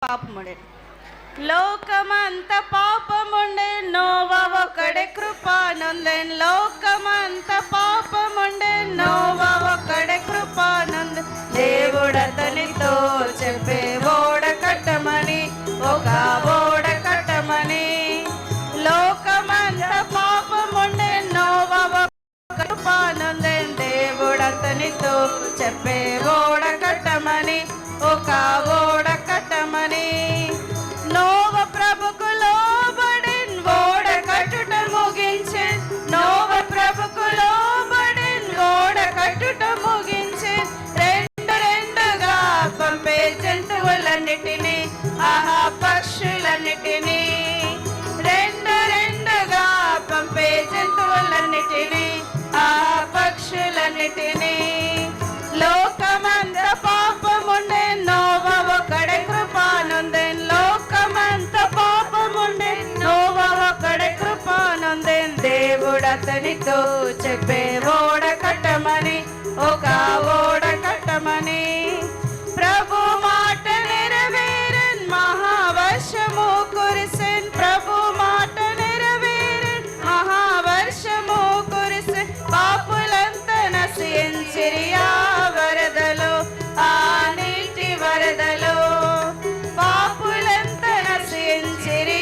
పాపముండే లోకమంత పాపముండే నోవా ఒక్కడే కృపానందెన్ లోకమంత పాపముండే నోవా ఒక్కడే కృపానంద దేవుడతనితో చెప్పే ఓడ కట్టమని ఒక ఓడ కట్టమని లోకమంత పాపముండే నోవా ఒక్క కృపానందెన్ దేవుడతనితో చెప్పే ఓడ కట్టమని ఒక ఓడ కట్టమని నోవ ప్రభుకు లోబడిన్ ఓడ కట్టుట ముగించి నోవ ప్రభుకు లోబడిన్ ఓడ కట్టుట ముగించి రెండుగా పంపే జంతువులన్నిటినీ ఆహా పక్షులన్నిటినీ రెండుగా పంపే జంతువులన్నిటినీ ఆహా పక్షులన్నిటినీ లోకమంత పాపముండే నోవా ఒక్కడే కృపానందెన్ లోకమంత పాపముండే నోవా ఒక్కడే కృపానందెన్ దేవుడతనితో చెప్పే ఓడ కట్టమని ఒక ఓడ కట్టమని ప్రభు మాట నెరవేరన్ మహావర్షము కురిసెన్ ప్రభు మాట నెరవేరన్ మహావర్షము కురిసెన్ పాపులంతా నశించిరి వరదలో ఆ నీటి వరదలో పాపులంతా నశించిరి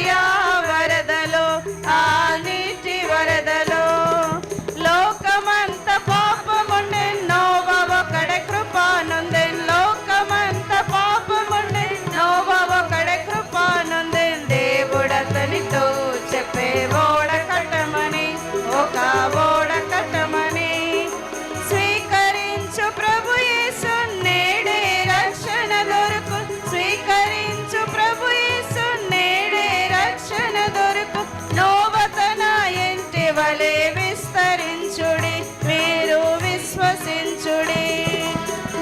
వరదలో ఆ నీటి వరదలో లోకమంత పాపముండే నోవా ఒక్కడే కృపానందెన్ లోకమంత పాపముండే నోవా ఒక్కడే కృపానందెన్ దేవుడతనితో చెప్పే ఓడ కట్టమని ఒక ఓడ కట్టమని స్వీకరించు ప్రభు యేసు నేడే రక్షణ దొరుకు స్వీకరించు ప్రభు యేసు నేడే రక్షణ దొరుకు నోవా తన ఇంటి వలె విస్తరించుడి మీరు విశ్వసించుడి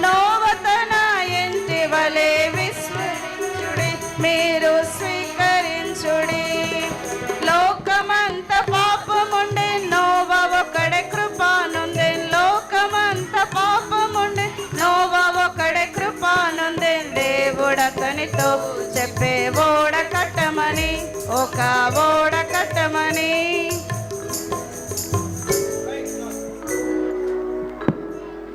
నోవా తన ఇంటి వలె విశ్వసించుడి మీరు స్వీకరించుడి లోకమంత పాపముండే నోవా ఒక్కడే కృపానందెన్ లోకమంత పాపముండే నోవా ఒక్కడే కృపానందెన్ దేవుడతనితో చెప్పే ఓడ కట్టమని ఒక ఓడ